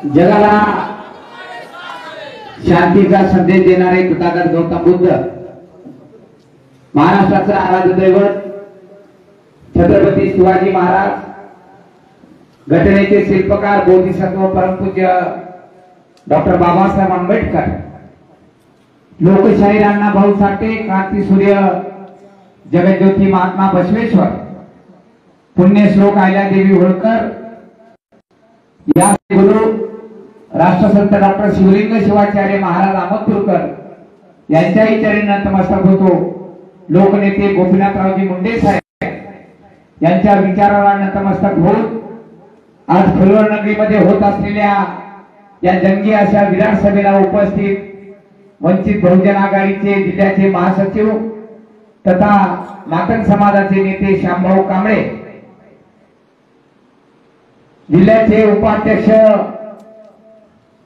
जगाला शांतीचा संदेश देणारे तथागत गौतम बुद्ध, महाराष्ट्राचा आराध्य दैवत छत्रपती शिवाजी महाराज, घटनेचे शिल्पकार बोधिसत्व परमपूज्य डॉक्टर बाबासाहेब आंबेडकर, लोकशाहीर अण्णाभाऊ साठे, क्रांतीसूर्य जगज्योती महात्मा बसवेश्वर, पुण्यश्लोक अहिल्यादेवी होळकर, या गुरु राष्ट्रसंत डॉक्टर शिवलिंग शिवाचार्य महाराज अहमदपूरकर यांच्याही चरणी नतमस्तक होतो। लोकनेते गोपीनाथरावजी मुंडे साहेब यांच्या विचाराला नतमस्तक होऊन आज फुलवड नगरीमध्ये होत असलेल्या या जंगी अशा विराट सभेला उपस्थित वंचित बहुजन आघाडीचे जिल्ह्याचे महासचिव तथा मातंग समाजाचे नेते श्यामभाऊ कांबळे, जिल्ह्याचे उपाध्यक्ष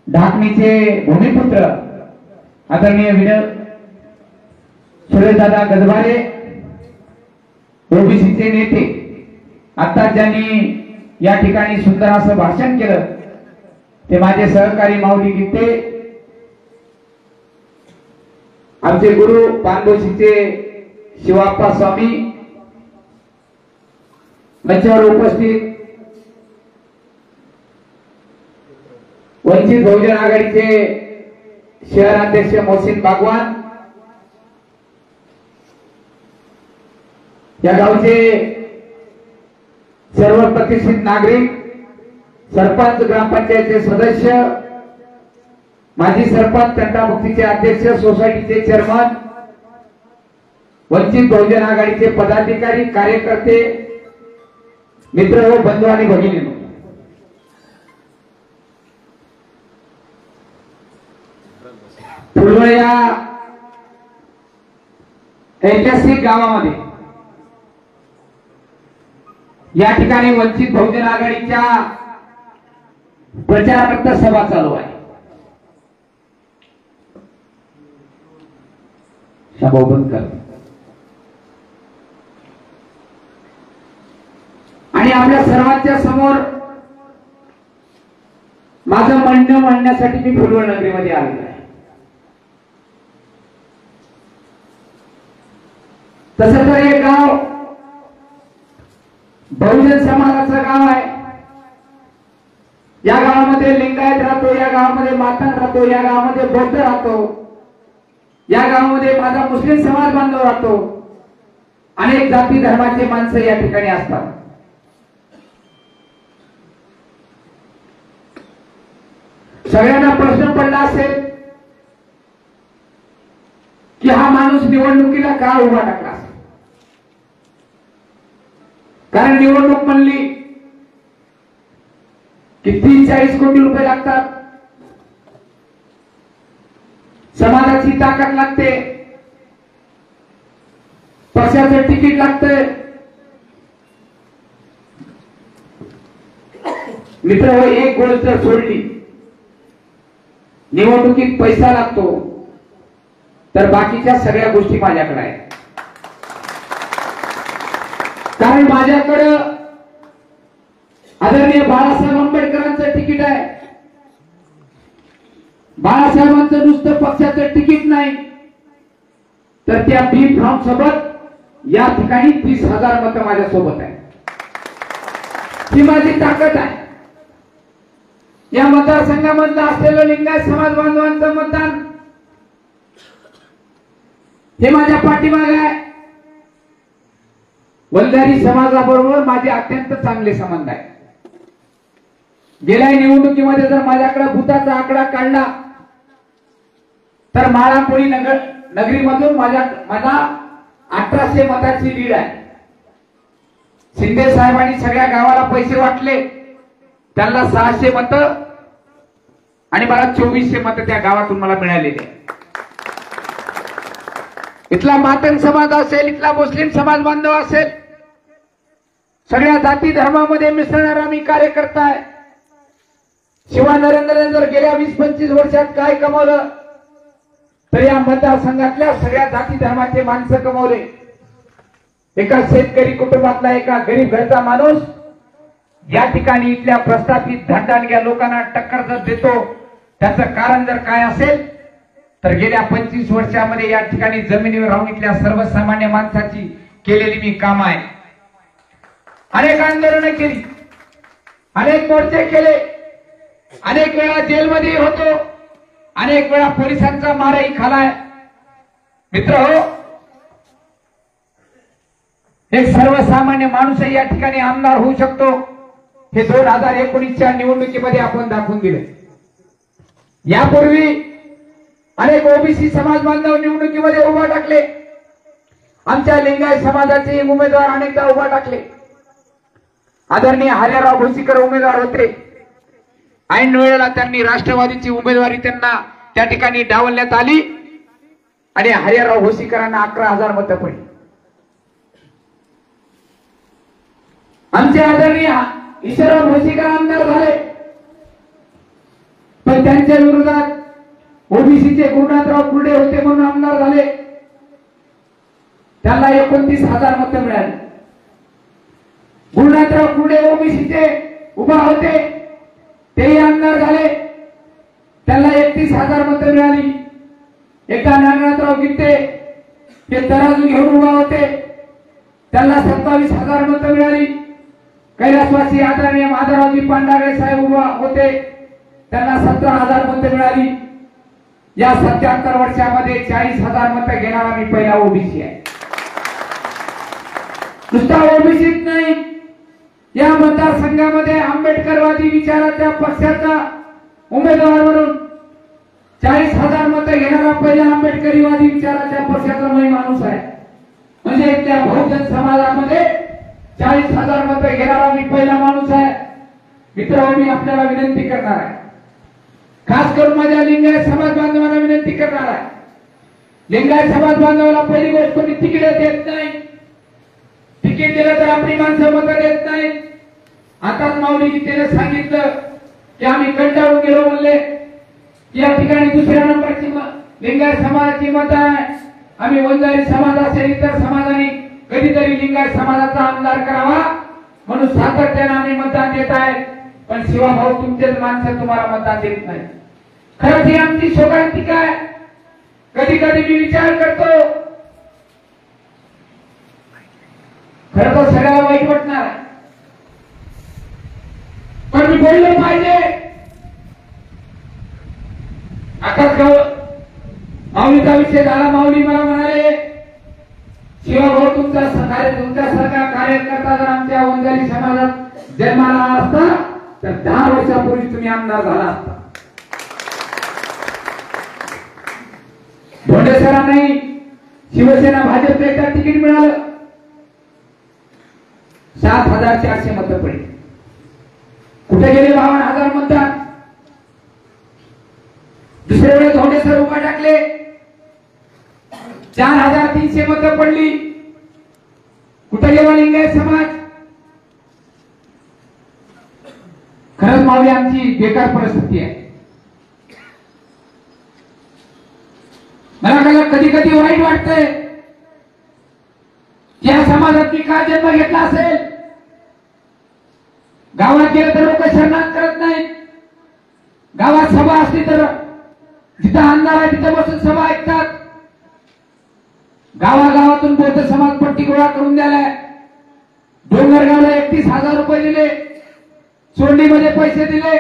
ढाकणीचे भूमिपुत्र आदरणीय विनोद सुरेशदादा गजबारे, ओबीसीचे नेते, आता ज्यांनी या ठिकाणी सुंदर असं भाषण केलं ते माझे सहकारी माऊली गीते, आमचे गुरु पानबोशीचे शिवाप्पा स्वामी, मंचावर उपस्थित वंचित बहुजन आघाडीचे शहराध्यक्ष मोहसिन बागवान, या गावचे सर्व प्रतिष्ठित नागरिक, सरपंच, ग्रामपंचायतचे सदस्य, माजी सरपंच, तंटामुक्तीचे अध्यक्ष, सोसायटीचे चेअरमन, वंचित बहुजन आघाडीचे पदाधिकारी, कार्यकर्ते, मित्र व बंधू आणि भगिनींनो, फुलवड या ऐतिहासिक गावामध्ये या ठिकाणी वंचित बहुजन आघाडीच्या प्रचारार्थ सभा चालू आहे। सभा बंद कर आणि आपल्या सर्वांच्या समोर माझं म्हणणं मांडण्यासाठी मी फुलवड नगरीमध्ये आलेलो आहे। तसं तर हे गाव बहुजन समाजाचं गाव आहे। या गावामध्ये लिंगायत राहतो, या गावामध्ये मातंग राहतो, या गावामध्ये बौद्ध राहतो, या गावामध्ये माझा मुस्लिम समाज बांधव राहतो, अनेक जाती धर्माचे माणसं या ठिकाणी असतात। सगळ्यांना प्रश्न पडला असेल की हा माणूस निवडणुकीला का उभा टाकला असेल, कारण निवडणूक म्हणली की 30-40 कोटी रुपये लागतात, समाजाची ताकद लागते, पक्षाचं तिकीट लागतंय। मित्र हो, एक गोष्ट सोडली, निवडणुकीत पैसा लागतो तर बाकीच्या सगळ्या गोष्टी माझ्याकडे आहेत। कारण माझ्याकडे आदरणीय बाळासाहेब आंबेडकरांचं तिकीट आहे। बाळासाहेबांचं नुसतं पक्षाचं तिकीट नाही तर त्या बी फॉर्म सोबत या ठिकाणी 30,000 मतं माझ्या सोबत आहे। ही माझी ताकद आहे। या मतदारसंघामधलं असलेलं लिंगायत समाज बांधवांचं मतदान हे माझ्या पाठीमागे आहे। वल्हारी समाजाबरोबर माझे अत्यंत चांगले संबंध आहे। गेल्या निवडणुकीमध्ये जर माझ्याकडे भूताचा आकडा काढला तर माळापुरी नगरीमधून मला 1800 मताची लीड आहे। शिंदे साहेबांनी सगळ्या गावाला पैसे वाटले, त्यांना 600 मतं आणि मला 2400 मतं त्या गावातून मला मिळालेले। इथला मातंग समाज असेल, इथला मुस्लिम समाज बांधव असेल, सगळ्या जाती धर्मामध्ये मिसळणारा मी कार्यकर्ता आहे। शिवा नरेंद्रने जर गेल्या 20-25 वर्षात काय कमवलं तर या मतदारसंघातल्या सगळ्या जाती धर्माचे माणसं कमवले। एका शेतकरी कुटुंबातला, एका गरीब घरचा माणूस या ठिकाणी इथल्या प्रस्थापित धडधाकट्या लोकांना टक्कर जर देतो, त्याचं कारण जर काय असेल तर गेल्या 25 वर्षामध्ये या ठिकाणी जमिनीवर राहून इथल्या सर्वसामान्य माणसाची केलेली मी काम आहे. अनेक आंदोलने केली, अनेक मोर्चे केले, अनेक वेळा जेलमध्ये होतो, अनेक वेळा पोलिसांचा मारही खालाय. मित्र हो, एक सर्वसामान्य माणूसही या ठिकाणी आमदार होऊ शकतो, हे 2019च्या निवडणुकीमध्ये आपण दाखवून दिले. यापूर्वी अनेक ओबीसी समाज बांधव निवडणुकीमध्ये उभा टाकले. आमच्या लिंगायत समाजाचे उमेदवार अनेकदा उभा टाकले. आदरणीय हरिराव भोसीकर उमेदवार होते. ऐन वेळेला त्यांनी राष्ट्रवादीची उमेदवारी त्यांना त्या ठिकाणी डावलण्यात आली आणि हरिराव भोसीकरांना 11,000 मतं पडली. आमचे आदरणीय ईश्वरराव भोसीकर आमदार झाले, पण त्यांच्या विरोधात ओबीसीचे गुरुनाथराव कुर्डे होते म्हणून आमदार झाले. त्यांना 29,000 मतं मिळाली. गुरुनाथराव कुर्डे ओबीसीचे उभा होते, तेही आमदार झाले, त्यांना 31,000 मतं मिळाली. एकदा नागनाथराव गित्ते हे तराजू घेऊन उभा होते, त्यांना 27,000 मतं मिळाली. कैलासवासी आदरणीय माधवरावजी पांढारे साहेब उभा होते, त्यांना 17,000 मतं मिळाली. या 77 वर्षामध्ये 40,000 मतं घेणारा मी पहिला ओबीसी आहे. नुसता ओबीसीच नाही, या मतदारसंघामध्ये आंबेडकरवादी विचाराच्या पक्षाचा उमेदवार म्हणून 40,000 मतं घेणारा पहिला आंबेडकरीवादी विचाराच्या पक्षाचा माणूस आहे. म्हणजे त्या बहुजन समाजामध्ये 40,000 मतं घेणारा मी पहिला माणूस आहे. मित्र, मी आपल्याला विनंती करणार आहे, खास करून माझ्या लिंगायत समाज बांधवांना विनंती करणार आहे. लिंगायत समाज बांधवाला पहिली गोष्ट, कोणी तिकीट देत नाही. तिकीट दिलं तर आपली माणसं मतं देत नाही. आताच माऊली गीतेने सांगितलं की आम्ही कंटाळून गेलो, म्हणले या ठिकाणी दुसऱ्या नंबरची लिंगायत समाजाची मतं आहे. आम्ही वंजारी समाज असेल, इतर समाजाने कधीतरी लिंगायत समाजाचा आमदार करावा म्हणून सातत्याने आम्ही मतदान देत आहे. पण शिवाभाऊ, तुमचेच माणसं तुम्हाला मतदान देत नाही. खरंच ही आमची शोकांतिका आहे. कधी कधी मी विचार करतो, खरं तर सगळ्याला वाईट वाटणार, पण मी बोललो पाहिजे. आताच माऊलीचा विषय झाला. माऊली मला म्हणाले, शिवाभाऊ, तुमच्यासारखा कार्यकर्ता जर आमच्या वंजारी समाजात जन्माला असता तर 10 वर्षापूर्वी तुम्ही आमदार झाला असता. धोंडे सरांनाही शिवसेना भाजपला एकदा तिकीट मिळालं, 7,400 मतं पडली. कुठे गेले 52,000 मतदान? दुसऱ्या वेळेस धोंडे सर उभा टाकले, 4,300 मतं पडली. कुठे गेला लिंगायत समाज? खरंच माऊली, आमची बेकार परिस्थिती आहे. मला कधी कधी वाईट वाटतंय, या समाजात मी का जन्म घेतला असेल. गावात गेलं तर लोक शरणात करत नाहीत. गावात सभा असली तर जिथं अंधार आहे तिथं बसून सभा ऐकतात. गावागावातून बौद्ध समाज पट्टी गोळा करून द्यायलाय. डोंगरगावला 31,000 रुपये दिले, सोंडीमध्ये पैसे दिले,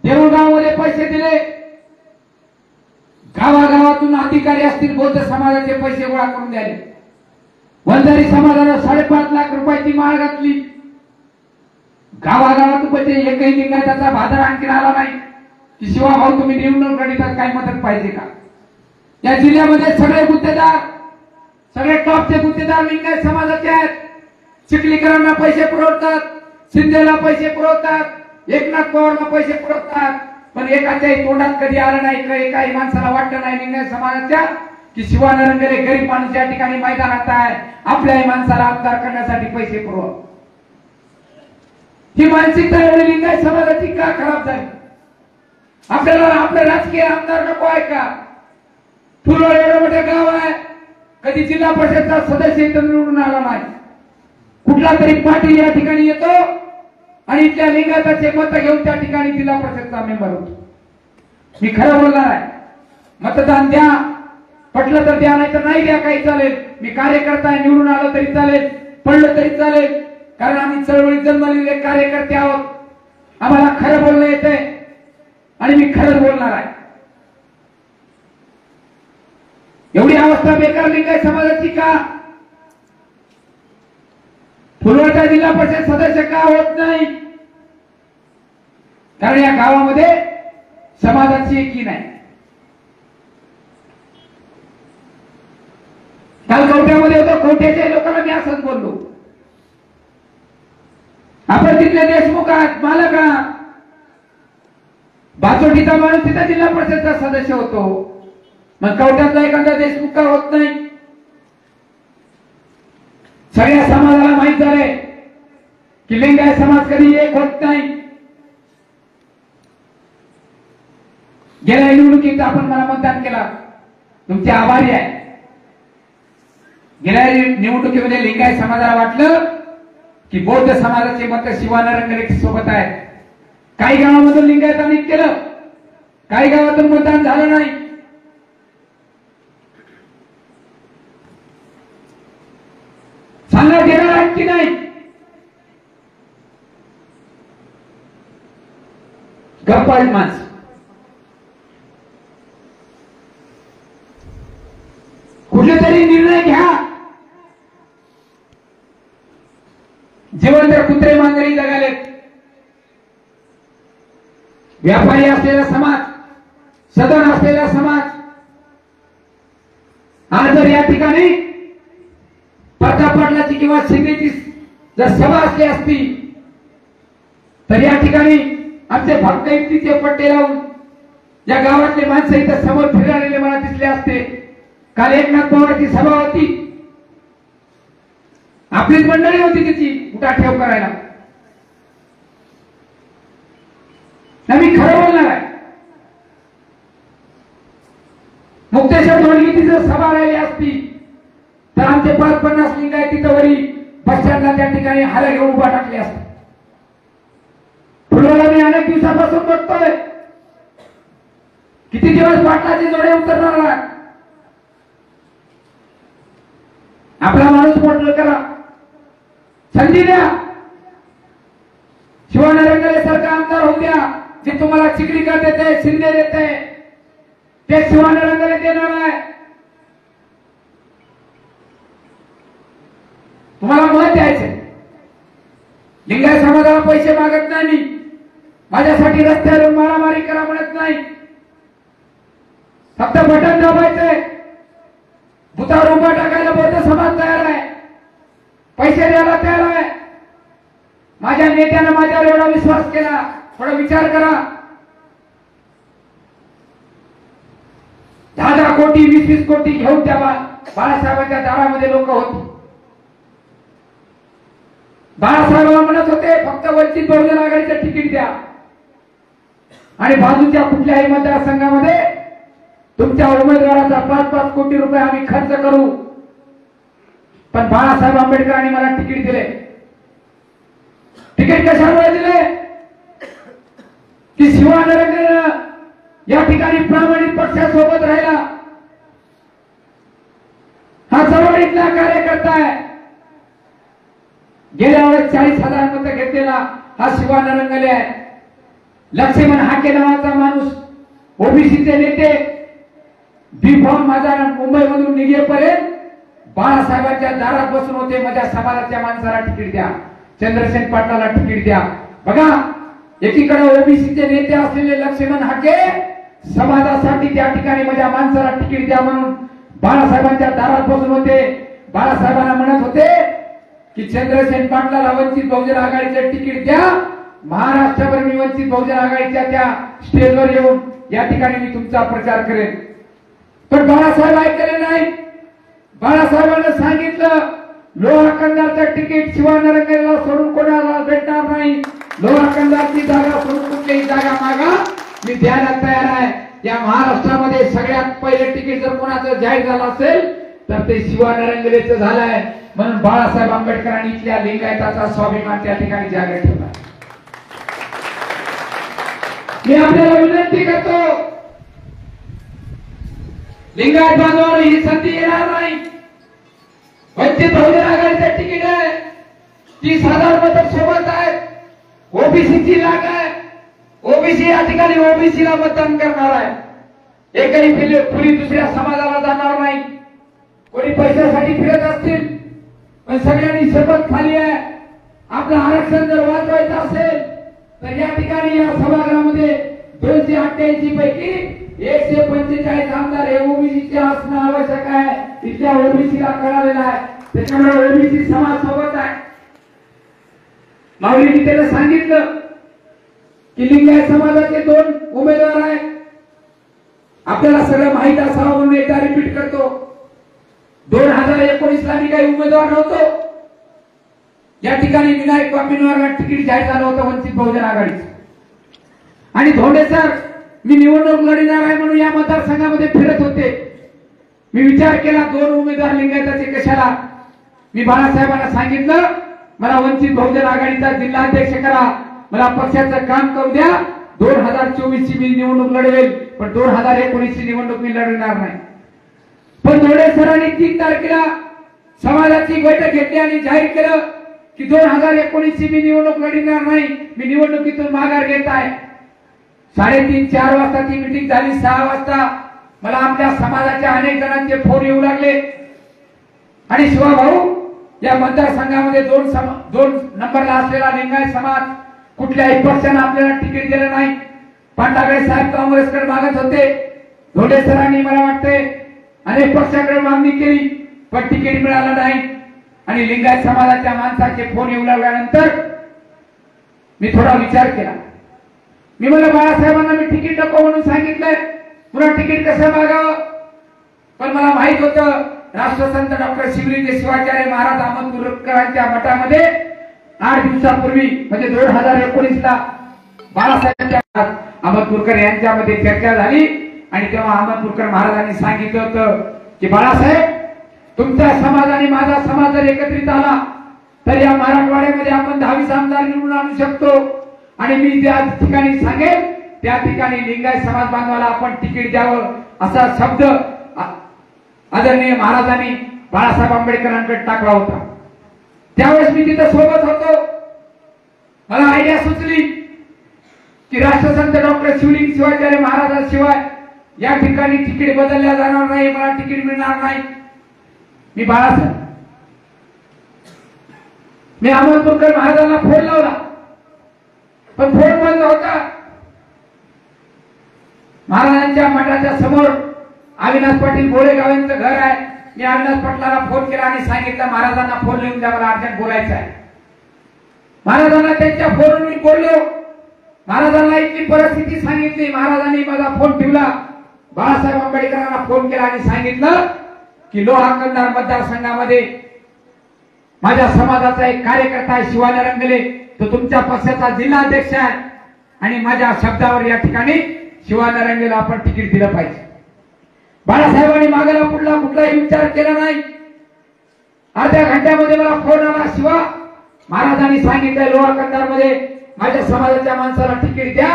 देऊळगावमध्ये पैसे दिले. गावागावातून अधिकारी असतील बौद्ध समाजाचे पैसे गोळा करून द्याले. वंजारी समाजाला 5.5 लाख रुपयाची माळ घातली. गावागावात पैसे एकही लिंगायताचा भादर आणखी आला नाही की शिवाभाऊ तुम्ही निवडणूक लढितात, काय मदत पाहिजे का? या जिल्ह्यामध्ये सगळे गुत्तेदार, सगळे टॉपचे गुत्तेदार लिंगायत समाजाचे आहेत. चिखलीकरांना पैसे पुरवतात, शिंदेला पैसे पुरवतात, एकनाथ पवारला पैसे पुरवतात. पण एकाच्याही तोंडात कधी आलं नाही, काही माणसाला वाटलं नाही लिंगायत समाजाच्या की शिवानरंगले गरीब माणूस या ठिकाणी मैदानात आहे, आपल्याही माणसाला आमदार करण्यासाठी पैसे पुरव. ही मानसिकता एवढी लिंगायत समाजाची का खराब झाली? आपल्याला आपले राजकीय आमदार नको आहे का? फुलवड एवढं मोठं गाव आहे, कधी जिल्हा परिषदचा सदस्य इथं निवडून आला नाही. कुठला तरी पाटील या ठिकाणी येतो, आणि इथल्या लिंगायताचे मत घेऊन त्या ठिकाणी जिल्हा परिषदचा मेंबर होतो. मी खरं बोलणार आहे. मतदान द्या, पटलं तर द्या, नाही तर नाही द्या, काही चालेल. मी कार्यकर्ता आहे, निवडून आलो तरी चालेल, पडलं तरी चालेल, कारण आम्ही चळवळीत जन्मलेले कार्यकर्ते आहोत. आम्हाला खरं बोलणं येते आणि मी खरंच बोलणार आहे. एवढी अवस्था बेकार लिंगायत समाजाची का? फुलवाचा जिल्हा परिषद सदस्य का होत नाही? कारण या गावामध्ये समाजाची एकी नाही. काल कवठ्यामध्ये होतो, कवठ्याच्या लोकांना मी असंच बोललो, आपण तिथले देशमुख आहात, मालक आहात. बाचोटीचा माणूस तिथं जिल्हा परिषदचा सदस्य होतो, मग कवठ्यातला एखादा देशमुख का होत नाही? सगळ्या समाजाला माहित झाले की लिंगायत समाज कधी एक होत नाही. गेल्या निवडणुकीत आपण मला मतदान केला, तुमचे आभारी आहे. गेल्या निवडणुकीमध्ये लिंगायत समाजाला वाटलं की बौद्ध समाजाचे मत शिवानरंगले सोबत आहेत. काही गावामधून लिंगायतांनी केलं, काही गावातून मतदान झालं नाही. सांगण्यात येणार आहेत की नाही? गप्पाळी माणसं. कुठेतरी निर्णय घ्या. जिवंत कुत्रे मांजरी जगालेत. व्यापारी असलेला समाज, सदन असलेला समाज, आज जर या ठिकाणी प्रताप पाटलाची किंवा शिंदेची जर सभा असली असती तर या ठिकाणी आमचे भक्त युक्तीचे पट्टे लावून या गावातले माणसं इथं समोर फिरलेले मला दिसले असते. काल एकनाथ पवारची सभा होती, आपलीच मंडळी होती तिची उठाठेव करायला. मी खरं बोलणार आहे. मुक्तेश्वर धोंडगीची जर सभा राहिली असती तर आमचे 50 लिंगायत तिथं वरी बस स्टँडला त्या ठिकाणी हाल्या घेऊन उभा टाकले असते. फुलवाला मी अनेक दिवसापासून बघतोय, किती दिवस पाटलाचे जोडे उतरणार आहे. आपला माणूस मोठं करा, संधी द्या. शिवानरंगले सारखा आमदार होऊ द्या, जे तुम्हाला चिखलीकर देते, शिंदे देते, ते शिवानरंगले देणार आहे. तुम्हाला मत द्यायचं. लिंगायत समाजाला पैसे मागत नाही, माझ्यासाठी रस्त्यावर मारामारी करा म्हणत नाही. फक्त बटन दाबायचंय, भूतावर उभा टाकायला बौद्ध समाज तयार आहे, पैसे द्यायला तयार आहे. माझ्या नेत्यानं माझ्यावर एवढा विश्वास केला, थोडा विचार करा. 10 कोटी 20 कोटी घेऊन त्या बाळासाहेबांच्या दारामध्ये लोक होती. बाळासाहेब म्हणत होते फक्त वंचित बहुजन आघाडीचं तिकीट द्या आणि बाजूच्या कुठल्याही मतदारसंघामध्ये तुमच्या उमेदवाराचा 5-5 कोटी रुपये आम्ही खर्च करू. पण बाळासाहेब आंबेडकरांनी मला तिकीट दिले. तिकीट कशामुळे दिले? की शिवानरंगने या ठिकाणी प्रामाणिक पक्षासोबत राहिला. हा चळवळीतला कार्यकर्ता आहे. गेल्या वेळेस 40,000 मतं घेतलेला हा शिवानरंगले आहे. लक्ष्मण हाके नावाचा माणूस, ओबीसीचे नेते, बी फॉर्म माझा मुंबईमधून निघेपर्यंत बाळासाहेबांच्या दारात बसून होते, माझ्या समाजाच्या माणसाला तिकीट द्या, चंद्रसेन पाटलाला तिकीट द्या. बघा, एकीकडे ओबीसीचे नेते असलेले लक्ष्मण हाके समाजासाठी त्या ठिकाणी माझ्या माणसाला तिकीट द्या म्हणून बाळासाहेबांच्या दारात बसून होते. बाळासाहेबांना म्हणत होते की चंद्रसेन पाटलाला वंचित बहुजन आघाडीचे तिकीट द्या, महाराष्ट्रभर मी वंचित बहुजन आघाडीच्या त्या स्टेजवर येऊन या ठिकाणी मी तुमचा प्रचार करेन. पण बाळासाहेब ऐकले नाही. बाळासाहेबांना सांगितलं लोहा कंदारचं तिकीट शिवानरंगेला सोडून कोणाला भेटणार नाही. लोहा कंदारची जागा सोडून कुठलीही जागा मागा, मी द्यायला तयार आहे. या महाराष्ट्रामध्ये सगळ्यात पहिले तिकीट जर कोणाचं जाहीर झालं असेल तर ते शिवानरंगलेचं झालंय. म्हणून बाळासाहेब आंबेडकरांनी इथल्या लिंगायताचा स्वाभिमान त्या ठिकाणी जागा ठेवला. मी आपल्याला विनंती करतो, लिंगायत बांधवांनो ही संधी येणार नाही. वंचित बहुजन आघाडीचं तिकीट आहे, 30,000 मतं सोबत आहेत, ओबीसीची लाट आहे, ओबीसी या ठिकाणी ओबीसीला मतदान करणार आहे. एकही फुली दुसऱ्या समाजाला जाणार नाही. कोणी पैशासाठी फिरत असतील पण सगळ्यांनी शपथ खाली आहे. आपलं आरक्षण जर वाचवायचं असेल तर या ठिकाणी या सभागृहामध्ये 288 पैकी 145 आमदार हे ओबीसीचे असणं आवश्यक आहे. इथल्या ओबीसीला कळालेलं आहे, त्याच्यामुळे ओबीसी समाज सोबत आहे. माऊलींनी त्याला सांगितलं की लिंगायत समाजाचे 2 उमेदवार आहेत. आपल्याला सगळं माहित असावं म्हणून एकदा रिपीट करतो. 2019 ला मी काही उमेदवार नव्हतो. या ठिकाणी विनायक बापींवर तिकीट जाहीर झालं होतं वंचित बहुजन आघाडीचं. आणि धोंडे सर मी निवडणूक लढणार आहे म्हणून या मतदारसंघामध्ये फिरत होते. मी विचार केला 2 उमेदवार लिंगायताचे कशाला. मी बाळासाहेबांना सांगितलं मला वंचित बहुजन आघाडीचा जिल्हाध्यक्ष करा, मला पक्षाचं काम करू द्या. 2024 ची मी निवडणूक लढवेल पण 2019 ची निवडणूक मी लढवणार नाही. पण धोंडे सरांनी 3 तारखेला समाजाची बैठक घेतली आणि जाहीर केलं की 2019 ची मी निवडणूक लढवणार नाही, मी निवडणुकीतून माघार घेत आहे. 3:30-4 वाजता ती मीटिंग झाली. 6 वाजता मला आपल्या समाजाच्या अनेक जणांचे फोन येऊ लागले आणि शिवा भाऊ या मतदारसंघामध्ये 2 नंबरला असलेला लिंगायत समाज कुठल्याही पक्षाने आपल्याला तिकीट दिलं नाही. पांडागळे साहेब काँग्रेसकडे मागत होते. धोंडे सरांनी मला वाटते अनेक पक्षाकडे मागणी केली पण तिकीट मिळालं नाही. आणि लिंगायत समाजाच्या माणसाचे फोन येऊ लागल्यानंतर मी थोडा विचार केला. मी मला बाळासाहेबांना मी तिकीट नको म्हणून सांगितलंय, पुन्हा तिकीट कसं मागावं. पण मला माहित होतं राष्ट्रसंत डॉक्टर शिवलिंगे शिवाचार्य महाराज अहमदपूरकरांच्या मठामध्ये 8 दिवसापूर्वी म्हणजे 2019 ला बाळासाहेब अहमदपूरकर यांच्यामध्ये चर्चा झाली आणि तेव्हा अहमदपूरकर महाराजांनी सांगितलं होतं की बाळासाहेब तुमचा समाज आणि माझा समाज जर एकत्रित आला तर या मराठवाड्यामध्ये आपण 10 आमदार निवडून आणू शकतो. आणि मी ज्या ठिकाणी सांगेल त्या ठिकाणी लिंगायत समाज बांधवाला आपण तिकीट द्यावं असा शब्द आदरणीय महाराजांनी बाळासाहेब आंबेडकरांकडे टाकला होता. त्यावेळेस मी तिथे सोबत होतो. मला आयडिया सुचली की राष्ट्रसंत डॉक्टर शिवलिंग शिवाचार्य महाराजांशिवाय या ठिकाणी तिकीट बदलल्या जाणार नाही, मला तिकीट मिळणार नाही. मी बाळासाहेब मी अहमदपूरकर महाराजांना फोन लावला पण फोन बंद होता. महाराजांच्या मठाच्या समोर अविनाश पाटील गोळेगाव यांचं घर आहे. मी अविनाश पाटलाला फोन केला आणि सांगितलं महाराजांना फोन लिहून द्या, मला अर्जंट बोलायचं आहे. महाराजांना त्यांच्या फोनवर मी बोललो. महाराजांना इतकी परिस्थिती सांगितली. महाराजांनी माझा फोन ठेवला. बाळासाहेब आंबेडकरांना फोन केला आणि सांगितलं की लोहा कंधार मतदारसंघामध्ये माझ्या समाजाचा एक कार्यकर्ता आहे शिवाजी रंगले, तो तुमच्या पक्षाचा जिल्हाध्यक्ष आहे आणि माझ्या शब्दावर या ठिकाणी शिवाजी रंगलेला आपण तिकीट दिलं पाहिजे. बाळासाहेबांनी मागेला पुढला कुठलाही विचार केला नाही. अर्ध्या घंट्यामध्ये मला फोन आला, शिवा महाराजांनी सांगितलं लोहा कंधार मध्ये माझ्या समाजाच्या माणसाला तिकीट द्या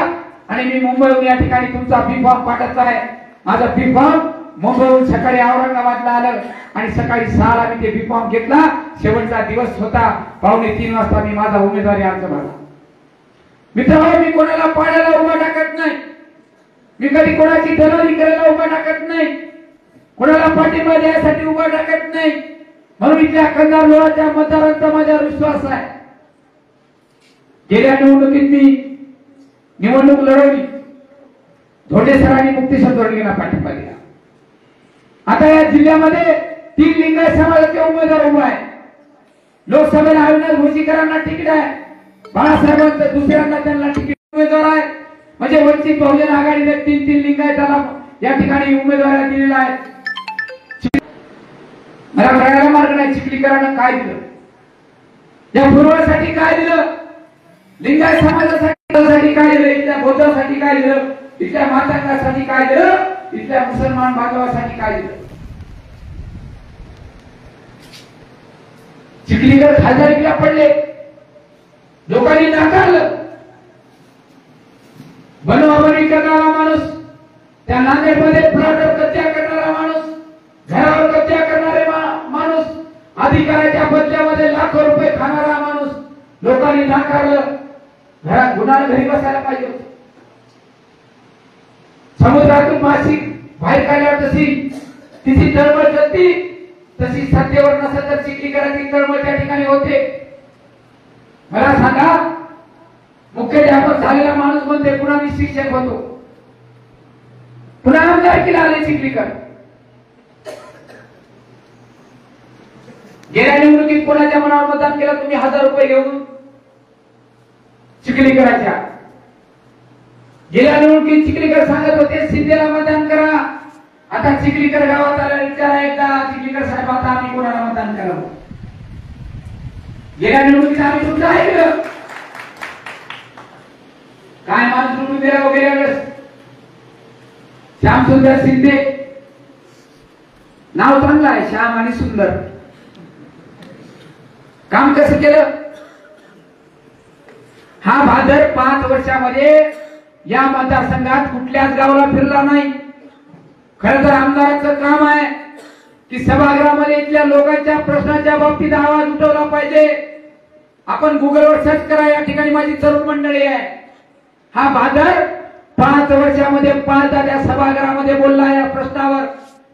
आणि मी मुंबईहून या ठिकाणी तुमचा बी फॉर्म पाठवत आहे. माझा बी फॉर्म मुंबईहून सकाळी औरंगाबादला आलं आणि सकाळी 6 ला मी ते बी फॉर्म घेतला. शेवटचा दिवस होता. 2:45 वाजता मी माझा उमेदवारी अर्ज भरला. मित्रांनो मी कोणाला पाण्याला उभा टाकत नाही. मी कधी कोणाची दलाली करायला उभा टाकत नाही. कोणाला पाठिंबा द्यायसाठी उभा टाकत नाही. म्हणून इथल्या कंधार लोहाच्या मतदारांचा माझ्यावर विश्वास आहे. गेल्या निवडणुकीत मी निवडणूक लढवली. धोंडे सरांनी मुक्तेश्वर धोरगेला पाठिंबा दिला. आता या जिल्ह्यामध्ये 3 लिंगायत समाजाचे उमेदवार उभे आहेत. लोकसभेला अविनाश भोसीकरांना तिकीट आहे. बाळासाहेबांचं दुसऱ्यांदा त्यांना तिकीट उमेदवार आहे. म्हणजे वंचित बहुजन आघाडीने 3 लिंगायताला या ठिकाणी उमेदवार दिलेला आहे. मला कळायला मार्ग नाही चिखलीकरांना काय दिलं, या पूर्वासाठी काय दिलं, लिंगायत समाजासाठी काय दिलं, इथल्या बौद्धासाठी काय दिलं, इथल्या मातांसाठी काय दिलं, इथल्या मुसलमान बांधवासाठी काय दिलं. चिखलीकर खासदारकीला पडले, लोकांनी नाकारलं. बनवा जमीन करणारा माणूस, त्या नांदेडमध्ये प्लॉटवर कब्जा करणारा माणूस, घरावर कब्जा करणारे माणूस, अधिकाराच्या बदल्यामध्ये लाखो रुपये खाणारा माणूस लोकांनी नाकारलं. घरात गुन्हा घरी बसायला पाहिजे होतं. समुद्रातून माशी बाहेर काढल्यावर जशी तिची तळमळ करती तशी सत्तेवर नसेल तर चिखलीकरांची तळमळ त्या ठिकाणी होते. मला सांगा, मुख्याध्यापक झालेला माणूस म्हणते पुन्हा मी शिक्षक होतो, पुन्हा आमदारकीला आले चिखलीकर. गेल्या निवडणुकीत कोणाच्या मनावर मतदान केलं तुम्ही? 1000 रुपये घेऊन चिखलीकरांच्या. गेल्या निवडणुकीत चिखलीकर सांगत होते शिंदेला मतदान करा. आता चिखलीकर गावात आला विचारा एकदा चिखलीकर साहेब आता आम्ही कोणाला मतदान करावं? गेल्या निवडणुकीत आम्ही तुमचं ऐकलं काय माणूस निवडून दिला वगैरे वेळेस श्यामसुंदर शिंदे नाव चांगलं आहे, श्याम आणि सुंदर. काम कसं केलं? हा भादर 5 वर्षामध्ये या मतदारसंघात कुठल्याच गावाला फिरला नाही. खरं तर आमदारांचं काम आहे की सभागृहामध्ये इथल्या लोकांच्या प्रश्नाच्या बाबतीत आवाज उठवला पाहिजे. आपण गुगलवर सर्च करा, या ठिकाणी माझी तरुण मंडळी आहे. हा भादर 5 वर्षामध्ये 5दा त्या सभागृहामध्ये बोलला या प्रश्नावर.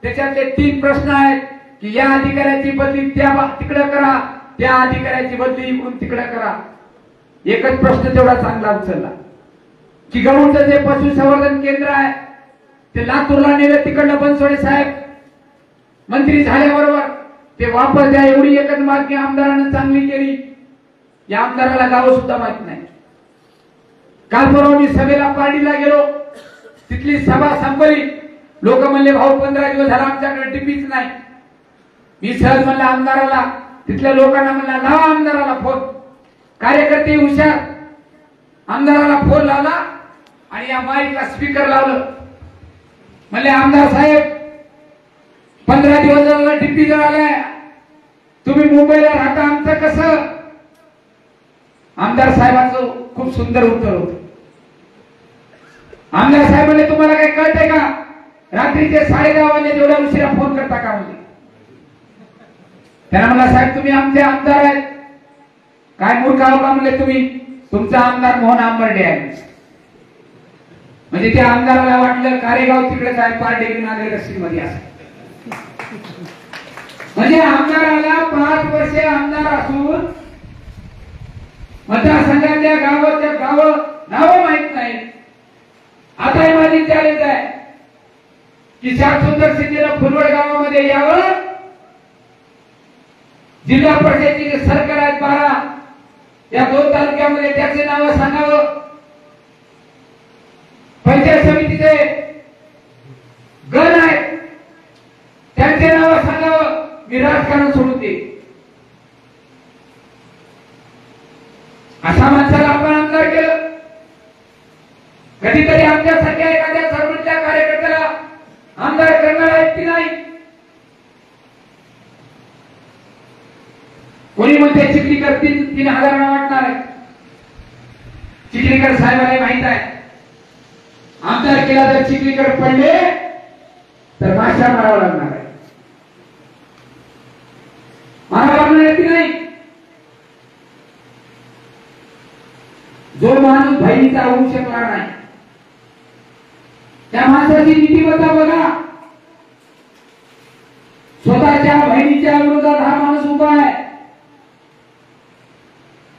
त्याच्यातले 3 प्रश्न आहेत की या अधिकाऱ्याची बदली तिकडे करा, त्या अधिकाऱ्याची बदली इकडून तिकडे करा. एकच प्रश्न तेवढा चांगला उचलला की गरुडचं जे पशुसंवर्धन केंद्र आहे ते लातूरला नेलं. तिकडनं बनसोडे साहेब मंत्री झाल्याबरोबर ते वापर द्या एवढी एकच मागणी आमदारानं चांगली केली. या आमदाराला गाव सुद्धा माहित नाही. काल परवा मी सभेला पार्टीला गेलो, तिथली सभा संपली. लोक म्हणले भाऊ 15 दिवस झाला आमच्याकडे टिपीच नाही. मी सहज म्हणलं आमदाराला, तिथल्या लोकांना म्हणला लावा आमदाराला फोन. कार्यकर्ते हुशार, आमदाराला फोन लावला आणि या माईकला स्पीकर लावलं. म्हणले आमदार साहेब 15 दिवस झाला टिप्पी जळालाय, तुम्ही मुंबईला राहता, आमचं कसं? आमदार साहेबांचं खूप सुंदर उत्तर होतं. आमदार साहेब म्हणले तुम्हाला काही कळतंय का? रात्रीचे 10:30 वाजले एवढ्या उशिरा फोन करता का? म्हणजे त्यांना म्हणला साहेब तुम्ही आमचे आमदार आहेत, काय मूर्ख आहो का? म्हणले तुम्ही, तुमचा आमदार मोहन आंबर्डे आहे. म्हणजे त्या आमदाराला वाटलं कारेगाव तिकडेच आहे, पार्टी नागरिक मध्ये असं. म्हणजे आमदाराला 5 वर्षे आमदार असून मतदारसंघातल्या गावाच्या नावं माहित नाही. आता माझी चॅलेंज आहे की श्यामसुंदर शिंदेला फुलवड गावामध्ये यावं. जिल्हा परिषदेचे जे सरकार आहेत 12 या 2 तालुक्यामध्ये त्याचे नाव सांगावं. पंचायत समितीचे गण आहेत त्यांचे नाव सांगावं. मी राजकारण सोडून दे. अशा माणसाला आपण आमदार केलं. कधीतरी आमच्यासारख्या एखाद्या सर्वोच्च कार्यकर्त्याला आमदार करणारा व्यक्ती नाही. कोणी म्हणते चिखलीकर 3,000 वाटणार आहे. चिखलीकर साहेबांना माहित आहे आमदार केला जर चिखलीकर पडले तर माशा मारावं लागणार आहे. मारावं लागणार आहे की नाही? जो माणूस बहिणीचा होऊ शकला नाही त्या माणसाची नीतिमत्ता बघा. स्वतःच्या बहिणीच्या विरोधात हा माणूस उभा आहे.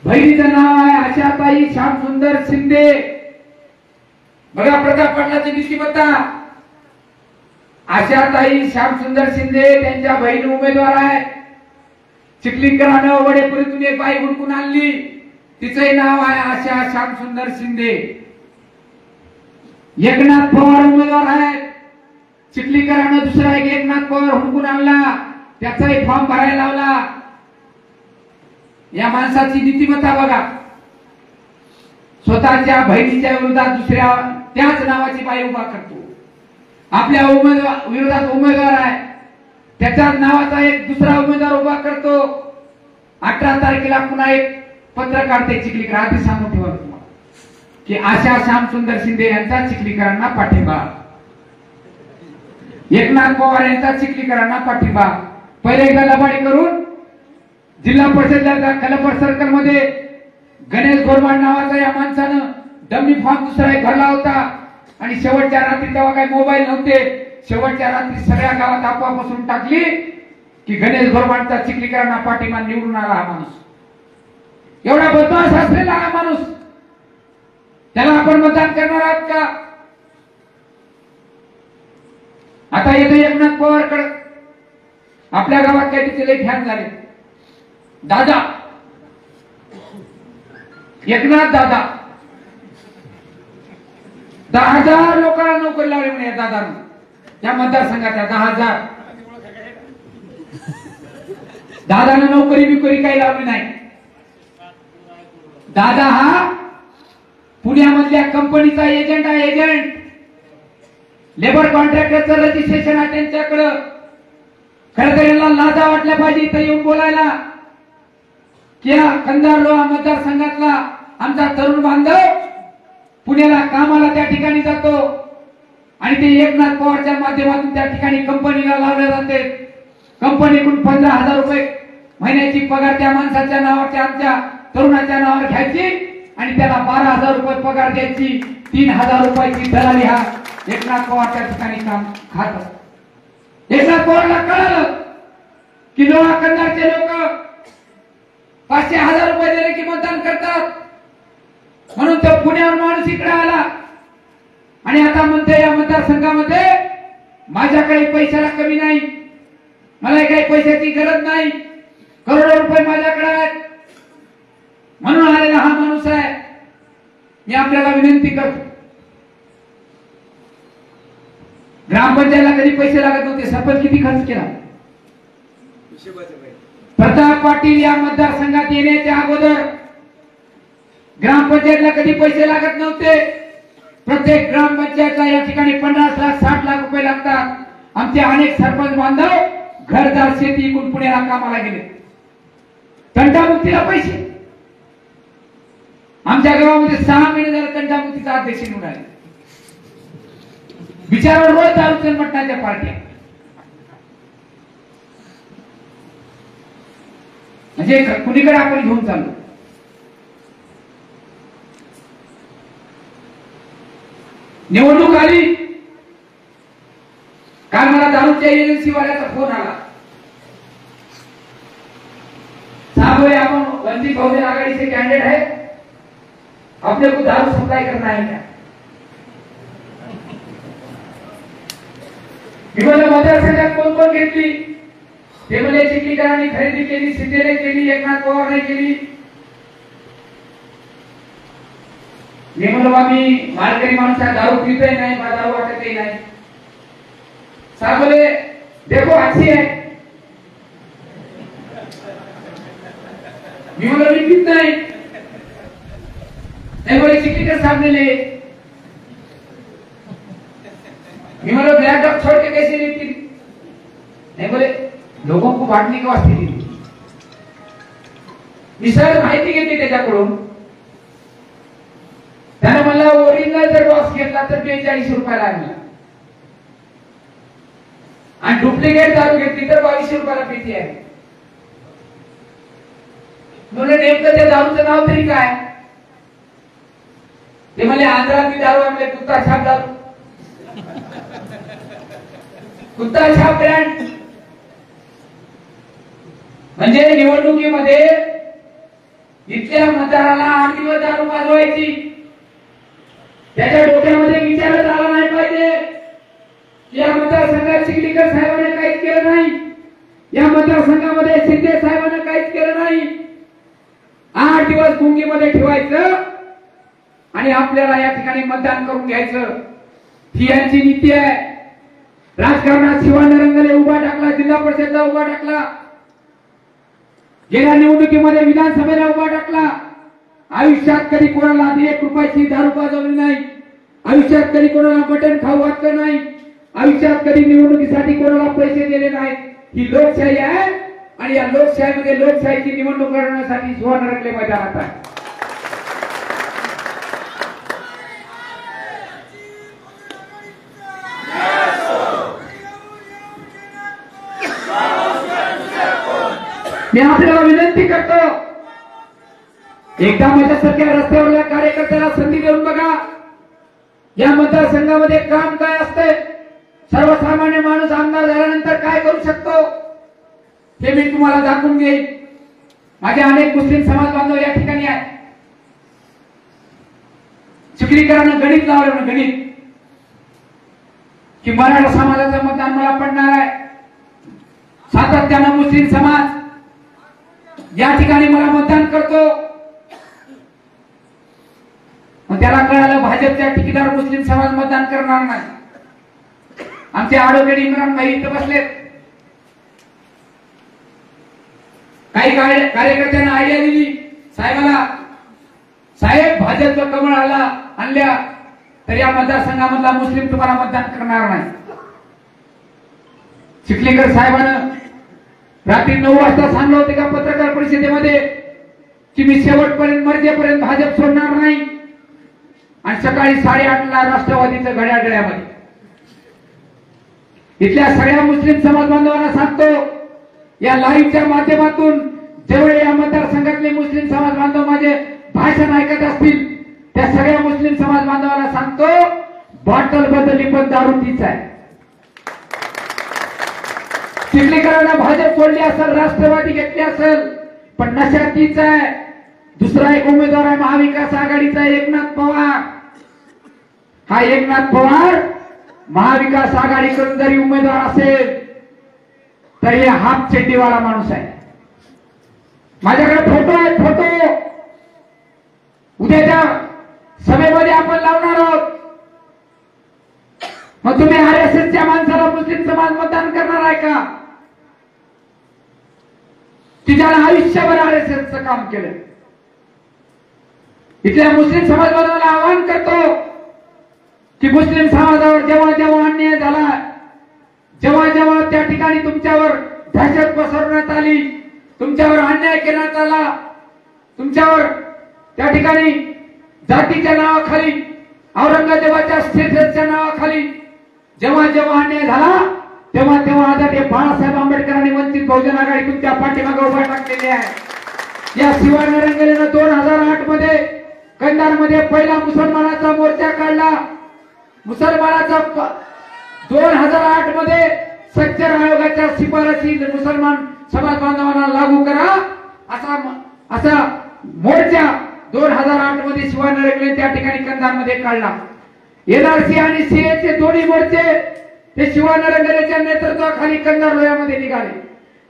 बहिणीचं नाव आहे आशाताई श्यामसुंदर शिंदे. बघा प्रताप पाटलाची नीतिमत्ता. आशाताई श्यामसुंदर शिंदे त्यांच्या बहीण उमेदवार आहेत. चिखलीकरांना वडेपुरीतून एक बाई हुडकून आणली, तिचे नाव आहे आशा श्यामसुंदर शिंदे. एकनाथ पवार उमेदवार आहेत. चिखलीकरांना दुसरा एक एकनाथ पवार हुडकून आणला, त्याचाही फॉर्म भरायला लावला. या माणसाची नीतिमत्ता बघा. स्वतःच्या बहिणीच्या विरोधात दुसऱ्या त्याच नावाची बाई उभा करतो. आपल्या विरोधात उमेदवार आहे, त्याच्याच नावाचा एक दुसरा उमेदवार उभा करतो. 18 तारखेला पुन्हा एक पत्र काढते चिखलीकर. आधी सांगून ठेवा तुम्हाला. की आशा श्यामसुंदर शिंदे यांचा चिखलीकरांना पाठिंबा, एकनाथ पवार यांचा चिखलीकरांना पाठिंबा. पहिले एकदा लबाडी करून जिल्हा परिषदेच्या कलपर सर्कल मध्ये गणेश गोरवाड नावाचा या माणसानं डमी फॉर्म दुसरा एक भरला होता आणि शेवटच्या रात्री तेव्हा काही मोबाईल नव्हते, शेवटच्या रात्री सगळ्या गावात अफवा पसरून टाकली की गणेश गोरवाडचा चिखलीकरांना पाठिंबा, निवडून आला हा माणूस. एवढा बदमाश असलेला हा माणूस, त्याला आपण मतदान करणार आहात का? आता येथे एकनाथ पवारकडे आपल्या गावात काही तिथे लई फॅन झाले. दादा एकनाथ दादा 10,000 लोकांना नोकरी लावली म्हणे दादानं त्या मतदारसंघाच्या 10,000. दादानं नोकरी बिकोरी काही लावली नाही. दादा हा पुण्यामधल्या कंपनीचा एजंट आहे, एजंट. लेबर कॉन्ट्रॅक्टरचं रजिस्ट्रेशन आहे त्यांच्याकडं. खरं तर यांना लाजा वाटल्या पाहिजे इथं येऊन बोलायला की या कंधार लोहा मतदारसंघातला आमचा तरुण बांधव पुण्याला कामाला त्या ठिकाणी जातो आणि ते एकनाथ पवारच्या माध्यमातून त्या ठिकाणी कंपनीला लावले जाते. कंपनीकडून 15,000 रुपये महिन्याची पगार त्या माणसाच्या नावाच्या आमच्या तरुणाच्या नावावर घ्यायची आणि त्याला 12,000 रुपये पगार द्यायची. 3,000 रुपयाची दलाली हा एकनाथ पवार त्या ठिकाणी काम खात. एकनाथ पवारला कळालं की लोहा कंधारचे लोक 500,000 रुपये दिले की मतदान करतात, म्हणून तो पुण्यावर माणूस इकडे आला आणि आता म्हणते या मतदारसंघामध्ये माझ्याकडे पैशाला कमी नाही, मला काही पैशाची गरज नाही, करोडो रुपये माझ्याकडे आहेत, म्हणून आलेला हा माणूस आहे. मी आपल्याला विनंती करतो, ग्रामपंचायतला कधी पैसे लागत नव्हते, सरपंच किती खर्च केला? प्रताप पाटील या मतदारसंघात येण्याच्या अगोदर ग्रामपंचायतला कधी पैसे लागत नव्हते. प्रत्येक ग्रामपंचायतला या ठिकाणी 50 लाख 60 लाख रुपये लागतात. आमचे अनेक सरपंच बांधव घरदार शेती इकून पुण्याला कामाला गेले, तंटामुक्तीला पैसे. आमच्या गावामध्ये 6 महिने झाले तंटामुक्तीचा अध्यक्ष निवडून आले. बिचारावर रोज दारू मटणाच्या पार्ट्या. म्हणजे कुणीकडे आपण घेऊन चाललो. निवडणूक आली, काल मला दारूच्या एजन्सी वाल्याचा फोन आला, साहब आपण वंचित बहुजन आघाड़ी से कैंडिडेट है, अपने को दारू सप्लाई करना है क्या? मतदारसंघात कोण कोण घेतली? ते म्हणजे चिखलीकरांनी खरेदी केली, शिंदेने केली, एकनाथ पवारने केली. मी म्हणलो आम्ही मालकरी माणसा दारू पितोय नाही, मला दारू वाटतही नाही. साहब बोले देखो अच्छी है. मी म्हणलो मी पित नाही. नहीं बोले चिखलीकर साहब ने ले. मी म्हणलो ब्लैक डॉग छोड़ के कैसे लेती? नहीं बोले लोगों को बांटने के वास्ते दी. मी सर माहिती घेतली त्याच्याकडून. त्याने मला ओरिजिनल जर बॉक्स घेतला तर 42 रुपयाला आणला आणि डुप्लिकेट दारू घेतली तर 2200 रुपयाला पेटी आहे. म्हणून नेमकं त्या दारूचं नाव तरी काय? ते म्हणजे आंध्रातली दारू आपले कुत्ता छाप दारू, कुत्ता छाप ब्रँड. म्हणजे निवडणुकीमध्ये इथल्या मतदाराला 8 दिवस दारू पाजवायची. त्याच्या डोक्यामध्ये विचारच आला नाही पाहिजे की या मतदारसंघात चिखलीकर साहेबांनी काहीच केलं नाही, या मतदारसंघामध्ये शिंदे साहेबांनी काहीच केलं नाही. 8 दिवस गुंगीमध्ये ठेवायचं आणि आपल्याला या ठिकाणी मतदान करून घ्यायचं, ही यांची नीती आहे. राजकारणात शिवानरंगले उभा टाकला, जिल्हा परिषदला उभा टाकला, गेल्या निवडणुकीमध्ये विधानसभेला उभा टाकला. आयुष्यात कधी कोणाला 1 रुपयाची दारू पाजवली नाही, आयुष्यात कधी कोणाला मटण खाऊ घातलं नाही, आयुष्यात कधी निवडणुकीसाठी कोणाला पैसे दिले नाहीत. ही लोकशाही आहे आणि या लोकशाहीमध्ये लोकशाहीची निवडणूक लढवण्यासाठी शिवानरंगले मैदानात आहे. मी आपल्याला विनंती करतो, एकदा माझ्यासारख्या रस्त्यावरल्या कार्यकर्त्याला संधी देऊन बघा. या मतदारसंघामध्ये काम काय असते, सर्वसामान्य माणूस आमदार झाल्यानंतर काय करू शकतो हे मी तुम्हाला दाखवून देईन. माझे अनेक मुस्लिम समाज बांधव या ठिकाणी आहेत. चिखलीकरांना गणित लावलं ना, गणित की मराठा समाजाचं मतदान मला पडणार आहे. सातत्यानं मुस्लिम समाज या ठिकाणी मला मतदान करतो. मग त्याला कळालं भाजपच्या तिकीटावर मुस्लिम समाज मतदान करणार नाही. आमचे ॲडव्होकेट इम्रान भाई इथं बसलेत. काही कार्यकर्त्यांना आयडिया दिली साहेबाला, साहेब भाजपचं कमळ आणल्या तर या मतदारसंघामधला मुस्लिम तुम्हाला मतदान करणार नाही. चिखलीकर साहेबांना रात्री 9 वाजता सांगलं होते का पत्रकार परिषदेमध्ये की मी शेवटपर्यंत मर्जेपर्यंत भाजप सोडणार नाही. आणि सकाळी 8:30 ला राष्ट्रवादीचं घड्याळ गळ्यामध्ये. इथल्या सगळ्या मुस्लिम समाज बांधवांना सांगतो, या लाईव्हच्या माध्यमातून जेवढे या मतदारसंघातले मुस्लिम समाज बांधव माझे भाषण ऐकत असतील त्या सगळ्या मुस्लिम समाज बांधवांना सांगतो, बॉटल बदलली पण दारू तीच आहे. चिखलीकरांना भाजप सोडली असेल, राष्ट्रवादी घेतली असेल, पण नशा तीच आहे. दुसरा एक उमेदवार आहे महाविकास आघाडीचा एकनाथ पवार. हा एकनाथ पवार महाविकास आघाडीकडून जरी उमेदवार असेल तरी हाफ चड्डीवाला माणूस आहे. माझ्याकडे फोटो आहे, फोटो उद्याच्या सभेमध्ये आपण लावणार आहोत. मग तुम्ही आरएसएसच्या माणसाला मुस्लिम समाज मतदान करणार आहे का, की ज्याला आयुष्यभर आरएसएसचं काम केलं. इथल्या मुस्लिम समाज बांधवांना आवाहन करतो की मुस्लिम समाजावर जेव्हा जेव्हा अन्याय झाला, जेव्हा जेव्हा त्या ठिकाणी तुमच्यावर दहशत पसरवण्यात आली, तुमच्यावर अन्याय करण्यात आला, तुमच्यावर त्या ठिकाणी जातीच्या नावाखाली, औरंगजेबाच्या स्टेटसच्या नावाखाली जेव्हा जेव्हा अन्याय झाला तेव्हा तेव्हा आता ते बाळासाहेब आंबेडकरांनी वंचित बहुजन आघाडी तुमच्या पाठीमागे उभा टाकलेली आहे. या शिवानरंगलेनं 2008 मध्ये कंधारमध्ये पहिला मुसलमानाचा मोर्चा काढला. मुसलमानाचा 2008 मध्ये सच्चर आयोगाच्या शिफारशी मुसलमान समाज बांधवांना लागू करा असा मोर्चा 2008 मध्ये शिवानरंगले त्या ठिकाणी कंधारमध्ये काढला. एनआरसी आणि सीएचे दोन्ही मोर्चे ते शिवानरंगलेच्या नेतृत्वाखाली कंधार लोह्यामध्ये निघाले.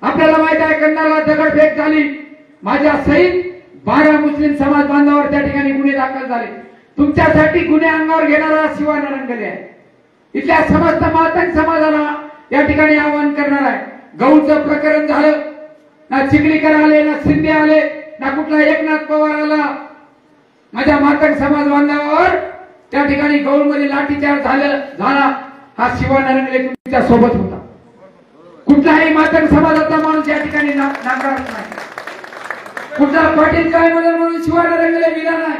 आपल्याला माहित आहे कंधारला दगडफेक झाली. माझ्या सहित 12 मुस्लिम समाज बांधवांवर त्या ठिकाणी गुन्हे दाखल झाले. तुमच्यासाठी गुन्हे अंगावर घेणारा शिवानरंगले आहे. इथल्या समस्त मातंग समाजाला या ठिकाणी आवाहन करणार आहे. गौचं प्रकरण झालं, ना चिखलीकर आले, ना शिंदे आले, ना कुठला एकनाथ पवार आला. माझ्या मातंग समाज बांधवावर त्या ठिकाणी गौरमध्ये लाठीचार्ज झाला. हा शिवानरंगले तुमच्या सोबत होता. कुठलाही मातंग समाजाचा माणूस या ठिकाणी नाकारत नाही. कुठला पाटील काय म्हणून शिवानरंगले विना नाही.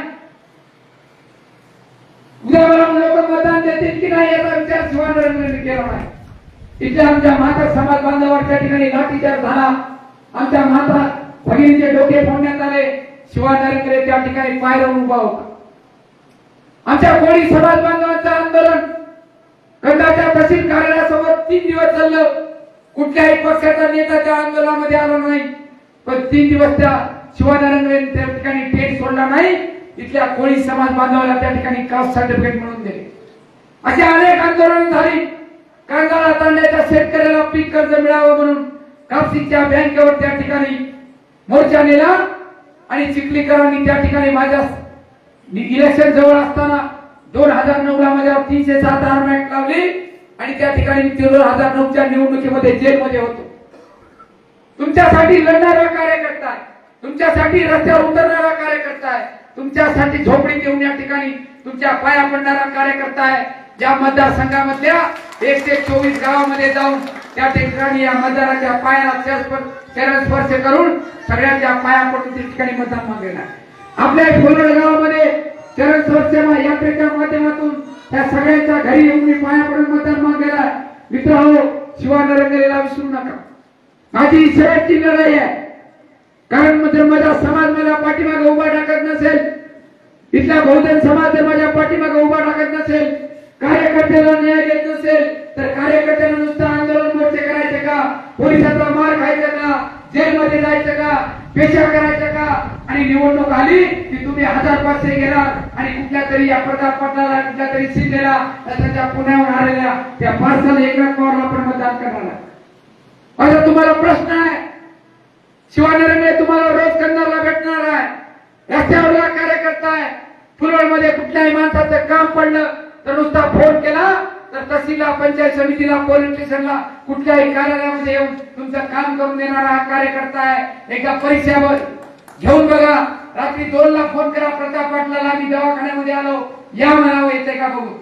उद्या मला लोक मतदान देतील की नाही याचा विचार शिवानरंगले केला नाही. इथल्या आमच्या मातंग समाज बांधवावर त्या ठिकाणी लाठीचार्ज झाला. आमच्या माता भगिनीचे डोके फोडण्यात आले. शिवानरंगले त्या ठिकाणी पायऱ्यावर उभा होता. आमच्या कोळी समाज बांधवांचं आंदोलन कंधारच्या तहसील कार्यालयासमोर 3 दिवस चाललं. कुठल्याही पक्षाचा नेता त्या आंदोलनामध्ये आला नाही, पण 3 दिवस त्या शिवानरंगले त्या ठिकाणी टेट सोडला नाही. इथल्या कोळी समाज बांधवाला त्या ठिकाणी कास्ट सर्टिफिकेट म्हणून दिले. अशी अनेक आंदोलन झाली. कांदा तांदळाच्या शेतकऱ्याला पीक कर्ज मिळावं म्हणून कापसीच्या बँकेवर त्या ठिकाणी मोर्चा नेला. आणि चिखलीकरांनी त्या ठिकाणी माझ्या इलेक्शन जवळ असताना 2009 ला माझ्यावर 307 आर्मेट लावली. आणि त्या ठिकाणी 2009च्या निवडणुकीमध्ये जेलमध्ये होतो. तुमच्यासाठी लढणारा कार्यकर्ता आहे, तुमच्यासाठी रस्त्यावर उतरणारा कार्यकर्ता आहे, तुमच्यासाठी झोपडीत येऊन या ठिकाणी तुमच्या पाया पडणारा कार्यकर्ता आहे. ज्या मतदारसंघामधल्या 124 गावामध्ये जाऊन त्या ठिकाणी या मतदाराच्या पायाला चरण स्पर्श करून सगळ्यांच्या पाया पडून त्या ठिकाणी मतदान मागेल. आपल्या फुलवड गावामध्ये चरण स्पर्श यात्रेच्या माध्यमातून त्या सगळ्यांच्या घरी येऊन मी पाया पडून मतदान मागेला. मित्रांनो, शिवानरंगलेला विसरू नका. माझी शेवटची लढाई आहे. कारण जर माझा समाज माझ्या पाठीमागे उभा टाकत नसेल, इथला बहुजन समाज जर माझ्या पाठीमागे उभा टाकत नसेल, कार्यकर्त्याला न्याय देत नसेल, तर कार्यकर्त्यांना नुसतं आंदोलन मोर्चे करायचे का, पोलिसांचा मार खायचा का, जेलमध्ये जायचं का, पेशा करायचं का, आणि निवडणूक आली की तुम्ही 1500 गेला आणि कुठल्या तरी या प्रताप पाटलाला, कुठल्या तरी शिंदेला, त्याच्या पुण्याहून आलेल्या त्या पार्सल एकनाथ पवारला पण मतदान करणार. आता तुम्हाला प्रश्न आहे, शिवानरेंद्र तुम्हाला रोज करणारा भेटणार आहे, रस्त्यावरला कार्यकर्ता आहे, फुलवडमध्ये कुठल्याही माणसाचं काम पडलं तर नुसता फोन केला तर तहसीलला, पंचायत समितीला, पोलीस स्टेशनला, कुठल्याही कार्यालयामध्ये येऊन तुमचं काम करून देणारा हा कार्यकर्ता आहे. एकदा परीक्षावर घेऊन बघा, रात्री 2ला फोन करा प्रताप पाटलाला, आम्ही दवाखान्यामध्ये आलो, या म्हणावं, येते का बघून.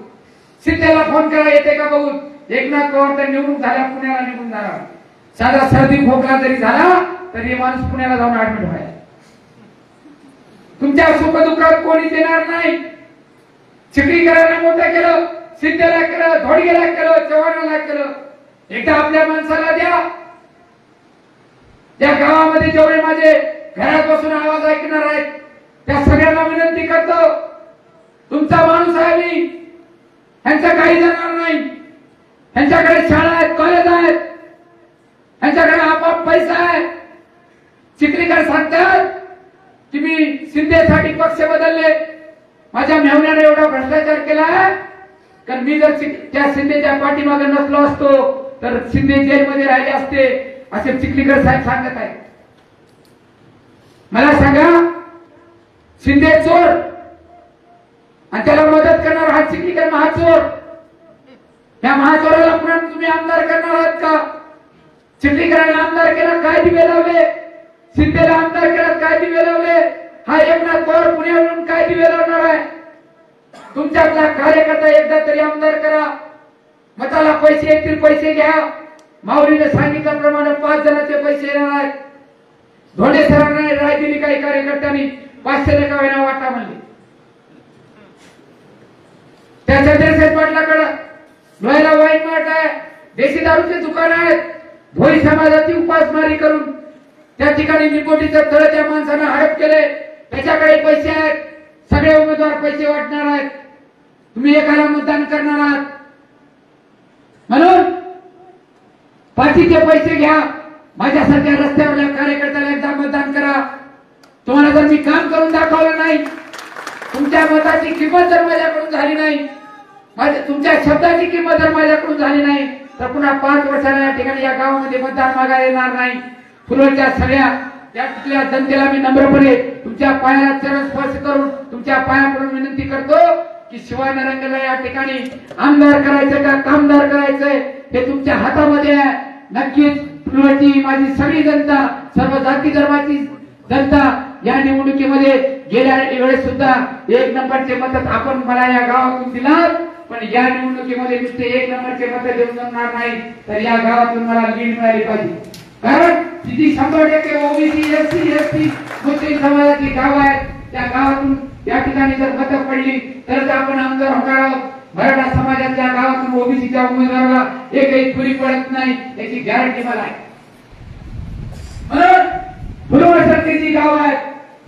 शिंदेला फोन करा, येते का बघून. एकनाथ पवार तर निवडून झाल्या, पुण्याला निघून जाणार. साधा सर्दी खोकला जरी झाला तरी माणूस पुण्याला जाऊन ऍडमिट व्हायला. तुमच्या सुखदुःखात कोणी देणार नाही. चिखलीकरांना मोठं केलं, शिंदेला केलं, धोडगेला केलं, चव्हाणाला केलं. एकदा आपल्या माणसाला द्या. त्या गावामध्ये जेवढे माझे घरात बसून आवाज ऐकणार आहेत त्या सगळ्यांना विनंती करतो, तुमचा माणूस आहे मी, ह्यांचं काही जाणार नाही. ह्यांच्याकडे शाळा आहेत, कॉलेज आहेत, ह्यांच्याकडे आपाप पैसा आहे. चिखलीकर सांगतात की मी शिंदेसाठी पक्ष बदलले, माझ्या मेहण्याने एवढा भ्रष्टाचार केला आहे, कारण मी जर त्या शिंदेच्या पाठीमागे नसलो असतो तर शिंदे जेलमध्ये राहिले असते, असे चिखलीकर साहेब सांगत आहेत. मला सांगा, शिंदे चोर आणि त्याला मदत करणार हा चिखलीकर महाचोर, त्या महाचोराला पुन्हा तुम्ही आमदार करणार आहात का? चिखलीकरांना आमदार केला, काय दिवे लावले? शिंदेला आमदार केला, काय दिवे लावले? हा एकनाथ पवार पुण्यावरून काय दिवे लावणार आहे? तुमच्यातला कार्यकर्ता एकदा तरी आमदार करा. मताला पैसे येतील, पैसे घ्या. माऊलीने सांगितल्याप्रमाणे 5 जणांचे पैसे येणार आहेत. धोंडे सरांना राय दिली, काही कार्यकर्त्यांनी 500 का होईना वाटा म्हणली. त्या चंद्रशेठ पाटलाकडे लोह्याला वाईन मार्ट आहे, देशी दारूचे दुकान आहेत. भोई समाजाची उपासमारी करून त्या ठिकाणी निकोटीचं तळ त्या माणसानं हडप केले, त्याच्याकडे पैसे आहेत. सगळे उमेदवार पैसे वाटणार आहेत, तुम्ही एकाला मतदान करणार आहात म्हणून पाठीचे पैसे घ्या. माझ्यासारख्या रस्त्यावरल्या कार्यकर्त्याला एकदा मतदान करा. तुम्हाला जर मी काम करून दाखवलं नाही, तुमच्या मताची किंमत जर माझ्याकडून झाली नाही, तुमच्या शब्दाची किंमत जर माझ्याकडून झाली नाही, तर पुन्हा 5 वर्षांना या ठिकाणी या गावामध्ये मतदान मागायला येणार नाही. फुलवडच्या सगळ्या या तिथल्या जनतेला मी नम्रपणे तुमच्या पायाला चरण स्पर्श करून तुमच्या पायाकडून विनंती करतो की शिवानरेंद्रला या ठिकाणी आमदार करायचं का कामदार करायचंय हे तुमच्या हातामध्ये आहे. नक्कीच फुलवडची माझी सगळी जनता, सर्व जाती धर्माची जनता या निवडणुकीमध्ये गेल्या वेळेस सुद्धा 1 नंबरचे मत आपण मला या गावातून दिलात, पण या निवडणुकीमध्ये नुसते 1 नंबरचे मत देऊन जमणार नाही, तर या गावातून मला लीड मिळाली पाहिजे. कारण किती 100% ओबीसी, एससी, एसटी, मुस्लिम समाजाची गाव आहेत, त्या गावातून या ठिकाणी जर मतं पडली तरच आपण आमदार होणार आहोत. मराठा समाजाच्या गावातून ओबीसीच्या उमेदवाराला एकही फुली पडत नाही याची गॅरंटी मला आहे. म्हणून फुलवडसारखी जी गाव आहेत,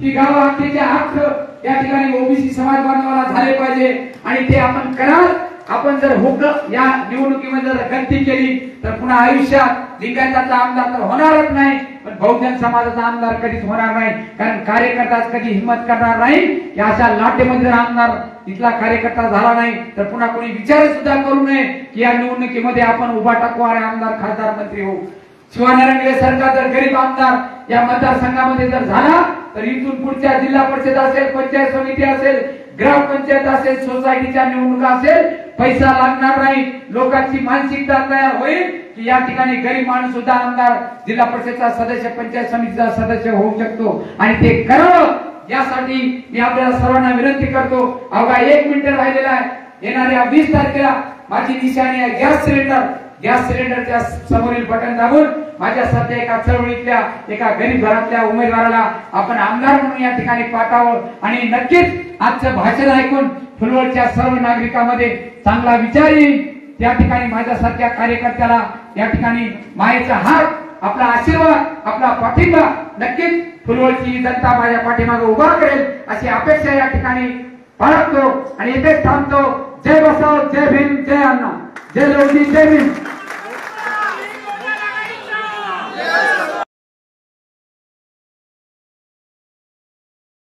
ती गाव आपल्याच्या हक्क या ठिकाणी ओबीसी समाज बांधवाला झाले पाहिजे आणि ते आपण कराल. आपण जर हुकलं या निवडणुकीमध्ये जर गलती केली तर पुन्हा आयुष्यात लिंगायताचा आमदार तर होणारच नाही, पण बहुजन समाजाचा आमदार कधीच होणार नाही. कारण कार्यकर्ता कधी हिंमत करणार नाही की अशा लाटेमध्ये जर आमदार इथला कार्यकर्ता झाला नाही तर पुन्हा कोणी विचार सुद्धा करू नये की या निवडणुकीमध्ये आपण उभा टाकू आणि आमदार, खासदार, मंत्री होऊ. शिवानरेंद्र सरकार जर गरीब आमदार या मतदारसंघामध्ये जर झाला तर इथून पुढच्या जिल्हा परिषद असेल, पंचायत समिती असेल, ग्रामपंचायत असेल, सोसायटीच्या निवडणुका असेल, पैसा लागणार नाही. लोकांची मानसिकता तयार होईल की या ठिकाणी गरीब माणूस सुद्धा आमदार, जिल्हा परिषदचा सदस्य, पंचायत समितीचा सदस्य होऊ शकतो आणि ते करावं. यासाठी मी आपल्याला सर्वांना विनंती करतो. अवघा 1 मिनिट राहिलेला आहे. येणाऱ्या 20 तारखेला माझी निशाणी आहे गॅस सिलेंडर. गॅस सिलेंडरच्या समोरील बटन दाबून माझ्यासारख्या एका चळवळीतल्या एका गरीब घरातल्या उमेदवाराला आपण आमदार म्हणून या ठिकाणी पाठवावं आणि नक्कीच आजचं भाषण ऐकून फुलवडच्या सर्व नागरिकांमध्ये चांगला विचार येईल. त्या ठिकाणी माझ्यासारख्या कार्यकर्त्याला या ठिकाणी मायेचा हात आपला आशीर्वाद आपला पाठिंबा नक्कीच फुलवळची जनता माझ्या पाठीमागे उभा करेल अशी अपेक्षा या ठिकाणी बाळगतो आणि इथेच थांबतो. जय बसव, जय भीम, जय अण्णा, जय लवजी, जय भीम.